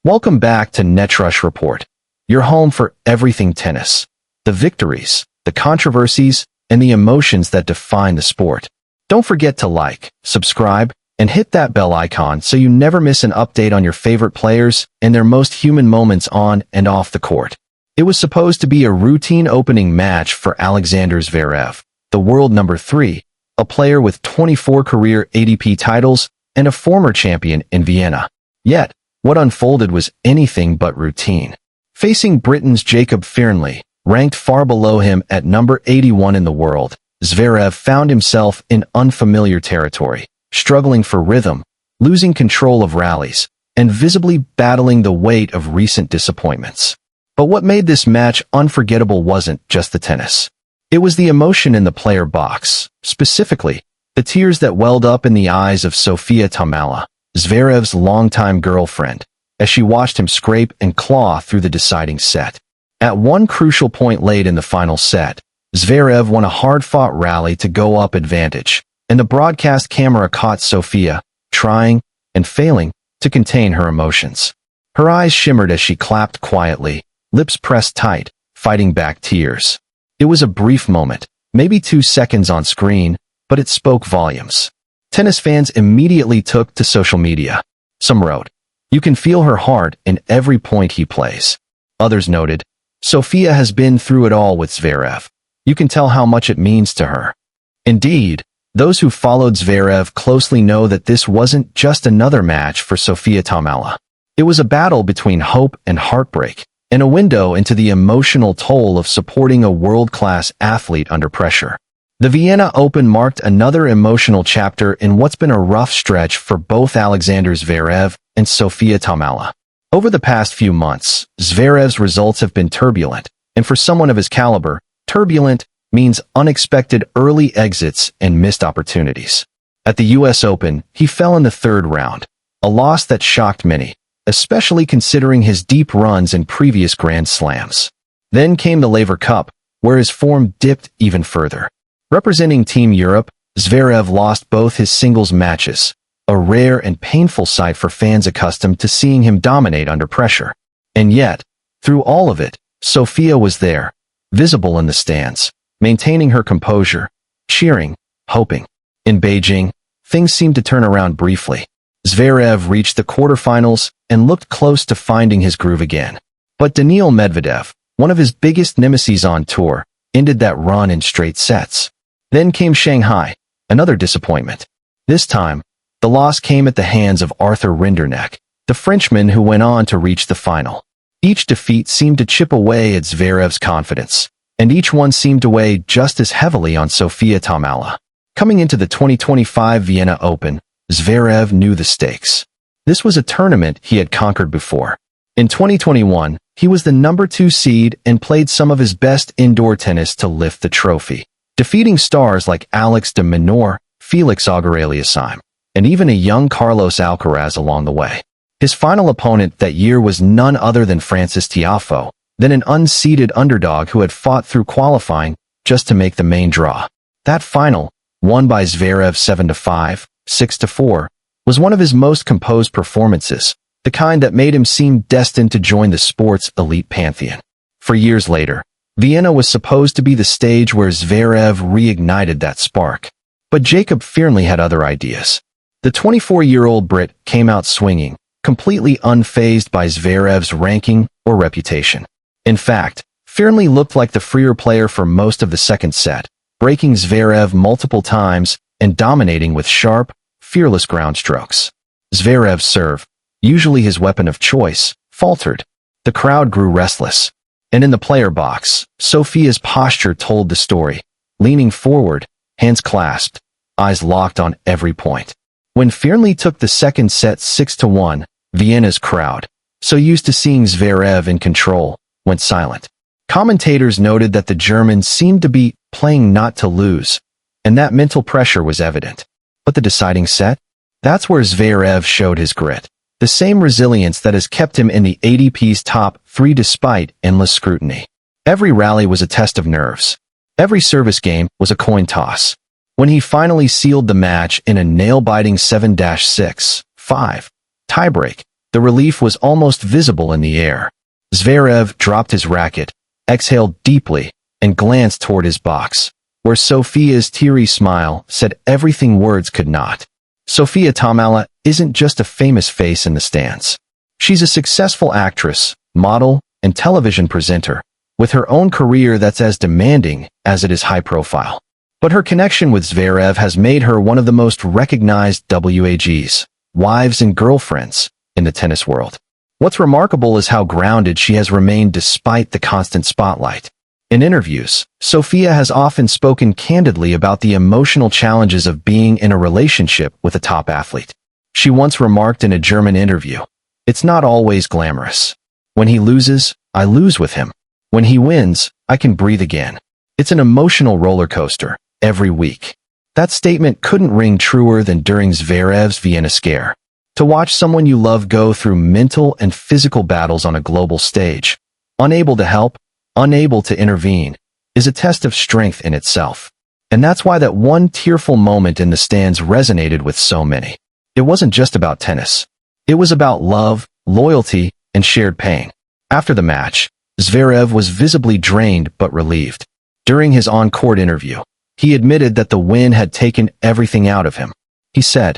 Welcome back to NETRUSH Report, your home for everything tennis. The victories, the controversies, and the emotions that define the sport. Don't forget to like, subscribe, and hit that bell icon so you never miss an update on your favorite players and their most human moments on and off the court. It was supposed to be a routine opening match for Alexander Zverev, the world number 3, a player with 24 career ATP titles and a former champion in Vienna. Yet, what unfolded was anything but routine. Facing Britain's Jacob Fearnley, ranked far below him at number 81 in the world, Zverev found himself in unfamiliar territory, struggling for rhythm, losing control of rallies, and visibly battling the weight of recent disappointments. But what made this match unforgettable wasn't just the tennis. It was the emotion in the player box, specifically, the tears that welled up in the eyes of Sophia Thomalla, Zverev's longtime girlfriend, as she watched him scrape and claw through the deciding set. At one crucial point late in the final set, Zverev won a hard-fought rally to go up advantage, and the broadcast camera caught Sophia, trying, and failing, to contain her emotions. Her eyes shimmered as she clapped quietly, lips pressed tight, fighting back tears. It was a brief moment, maybe 2 seconds on screen, but it spoke volumes. Tennis fans immediately took to social media. Some wrote, "You can feel her heart in every point he plays." Others noted, "Sophia has been through it all with Zverev. You can tell how much it means to her." Indeed, those who followed Zverev closely know that this wasn't just another match for Sophia Thomalla. It was a battle between hope and heartbreak, and a window into the emotional toll of supporting a world-class athlete under pressure. The Vienna Open marked another emotional chapter in what's been a rough stretch for both Alexander Zverev and Sophia Thomalla. Over the past few months, Zverev's results have been turbulent, and for someone of his caliber, turbulent means unexpected early exits and missed opportunities. At the US Open, he fell in the third round, a loss that shocked many, especially considering his deep runs in previous Grand Slams. Then came the Laver Cup, where his form dipped even further. Representing Team Europe, Zverev lost both his singles matches, a rare and painful sight for fans accustomed to seeing him dominate under pressure. And yet, through all of it, Sophia was there, visible in the stands, maintaining her composure, cheering, hoping. In Beijing, things seemed to turn around briefly. Zverev reached the quarterfinals and looked close to finding his groove again. But Daniil Medvedev, one of his biggest nemesis on tour, ended that run in straight sets. Then came Shanghai, another disappointment. This time, the loss came at the hands of Arthur Rinderknecht, the Frenchman who went on to reach the final. Each defeat seemed to chip away at Zverev's confidence, and each one seemed to weigh just as heavily on Sophia Thomalla. Coming into the 2025 Vienna Open, Zverev knew the stakes. This was a tournament he had conquered before. In 2021, he was the number 2 seed and played some of his best indoor tennis to lift the trophy, defeating stars like Alex de Minaur, Felix Auger-Aliassime, and even a young Carlos Alcaraz along the way. His final opponent that year was none other than Frances Tiafoe, then an unseeded underdog who had fought through qualifying just to make the main draw. That final, won by Zverev 7-5, 6-4, was one of his most composed performances, the kind that made him seem destined to join the sport's elite pantheon. For years later, Vienna was supposed to be the stage where Zverev reignited that spark. But Jacob Fearnley had other ideas. The 24-year-old Brit came out swinging, completely unfazed by Zverev's ranking or reputation. In fact, Fearnley looked like the freer player for most of the second set, breaking Zverev multiple times and dominating with sharp, fearless ground strokes. Zverev's serve, usually his weapon of choice, faltered. The crowd grew restless. And in the player box, Sophia's posture told the story, leaning forward, hands clasped, eyes locked on every point. When Fearnley took the second set 6-1, Vienna's crowd, so used to seeing Zverev in control, went silent. Commentators noted that the German seemed to be playing not to lose, and that mental pressure was evident. But the deciding set? That's where Zverev showed his grit. The same resilience that has kept him in the ATP's top 3 despite endless scrutiny. Every rally was a test of nerves. Every service game was a coin toss. When he finally sealed the match in a nail-biting 7-6, 5 tiebreak, The relief was almost visible in the air. Zverev dropped his racket, exhaled deeply, and glanced toward his box, where Sophia's teary smile said everything words could not. Sophia Thomalla isn't just a famous face in the stands. She's a successful actress, model, and television presenter, with her own career that's as demanding as it is high-profile. But her connection with Zverev has made her one of the most recognized WAGs, wives and girlfriends, in the tennis world. What's remarkable is how grounded she has remained despite the constant spotlight. In interviews, Sophia has often spoken candidly about the emotional challenges of being in a relationship with a top athlete. She once remarked in a German interview, "It's not always glamorous. When he loses, I lose with him. When he wins, I can breathe again. It's an emotional roller coaster, every week." That statement couldn't ring truer than during Zverev's Vienna scare. To watch someone you love go through mental and physical battles on a global stage, unable to help, unable to intervene, is a test of strength in itself. And that's why that one tearful moment in the stands resonated with so many. It wasn't just about tennis. It was about love, loyalty, and shared pain. After the match, Zverev was visibly drained but relieved. During his on-court interview, he admitted that the win had taken everything out of him. He said,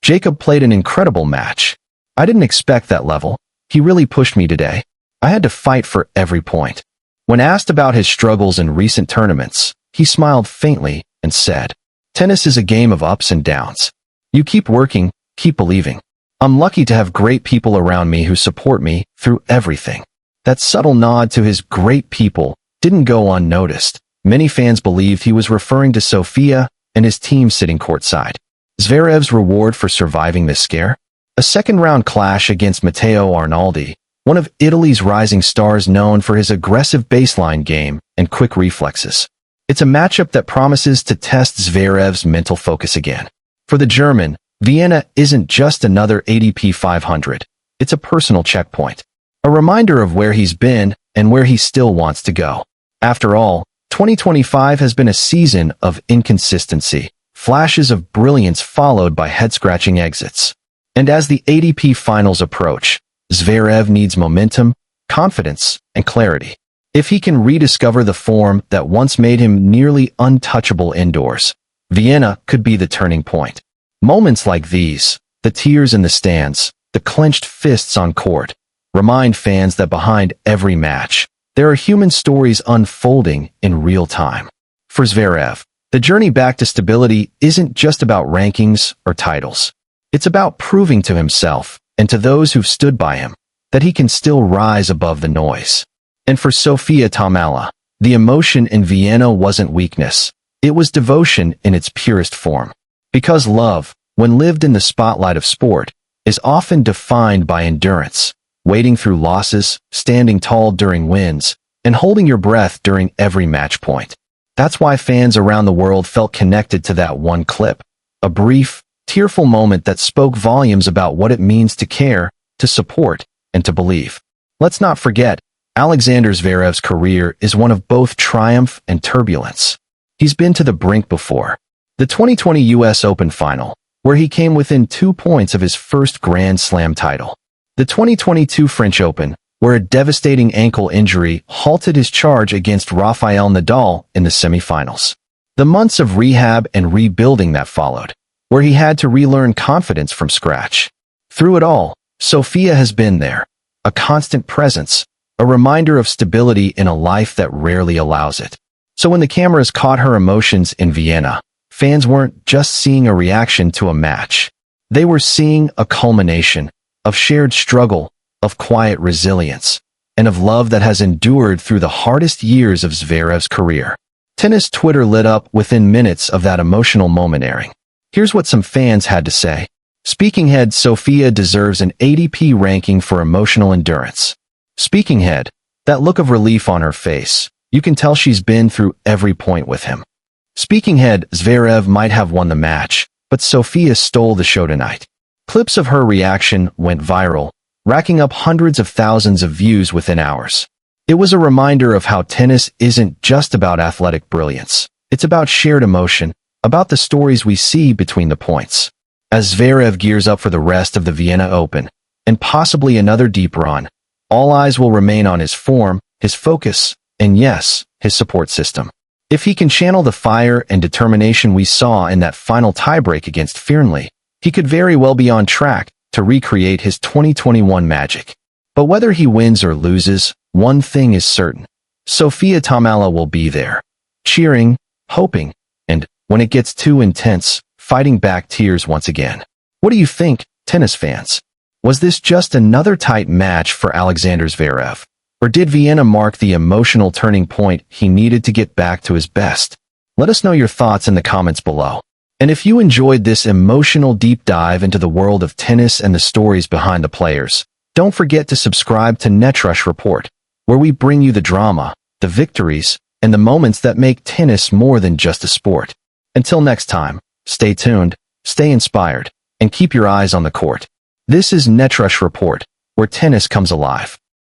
"Jacob played an incredible match. I didn't expect that level. He really pushed me today. I had to fight for every point." When asked about his struggles in recent tournaments, he smiled faintly and said, "Tennis is a game of ups and downs. You keep working, keep believing. I'm lucky to have great people around me who support me through everything." That subtle nod to his great people didn't go unnoticed. Many fans believed he was referring to Sophia and his team sitting courtside. Zverev's reward for surviving this scare? A second-round clash against Matteo Arnaldi, one of Italy's rising stars known for his aggressive baseline game and quick reflexes. It's a matchup that promises to test Zverev's mental focus again. For the German, Vienna isn't just another ATP 500. It's a personal checkpoint, a reminder of where he's been and where he still wants to go. After all, 2025 has been a season of inconsistency, flashes of brilliance followed by head-scratching exits. And as the ATP finals approach, Zverev needs momentum, confidence, and clarity. If he can rediscover the form that once made him nearly untouchable indoors, Vienna could be the turning point. Moments like these, the tears in the stands, the clenched fists on court, remind fans that behind every match, there are human stories unfolding in real time. For Zverev, the journey back to stability isn't just about rankings or titles. It's about proving to himself and to those who've stood by him that he can still rise above the noise. And for Sophia Thomalla, the emotion in Vienna wasn't weakness. It was devotion in its purest form. Because love, when lived in the spotlight of sport, is often defined by endurance, wading through losses, standing tall during wins, and holding your breath during every match point. That's why fans around the world felt connected to that one clip, a brief, tearful moment that spoke volumes about what it means to care, to support, and to believe. Let's not forget, Alexander Zverev's career is one of both triumph and turbulence. He's been to the brink before. The 2020 US Open final, where he came within 2 points of his first Grand Slam title. The 2022 French Open, where a devastating ankle injury halted his charge against Rafael Nadal in the semifinals. The months of rehab and rebuilding that followed, where he had to relearn confidence from scratch. Through it all, Sophia has been there, a constant presence, a reminder of stability in a life that rarely allows it. So when the cameras caught her emotions in Vienna, fans weren't just seeing a reaction to a match. They were seeing a culmination of shared struggle, of quiet resilience, and of love that has endured through the hardest years of Zverev's career. Tennis Twitter lit up within minutes of that emotional moment airing. Here's what some fans had to say. Speaking head Sophia deserves an ATP ranking for emotional endurance. Speaking head, that look of relief on her face. You can tell she's been through every point with him. Speaking head, Zverev might have won the match, but Sophia stole the show tonight. Clips of her reaction went viral, racking up hundreds of thousands of views within hours. It was a reminder of how tennis isn't just about athletic brilliance. It's about shared emotion, about the stories we see between the points. As Zverev gears up for the rest of the Vienna Open, and possibly another deep run. All eyes will remain on his form, his focus, and yes, his support system. If he can channel the fire and determination we saw in that final tiebreak against Fearnley, he could very well be on track to recreate his 2021 magic. But whether he wins or loses, one thing is certain. Sophia Thomalla will be there, cheering, hoping, and, when it gets too intense, fighting back tears once again. What do you think, tennis fans? Was this just another tight match for Alexander Zverev? Or did Vienna mark the emotional turning point he needed to get back to his best? Let us know your thoughts in the comments below. And if you enjoyed this emotional deep dive into the world of tennis and the stories behind the players, don't forget to subscribe to NERVE-WRACKING Report, where we bring you the drama, the victories, and the moments that make tennis more than just a sport. Until next time, stay tuned, stay inspired, and keep your eyes on the court. This is NERVE-WRACKING Report, where tennis comes alive.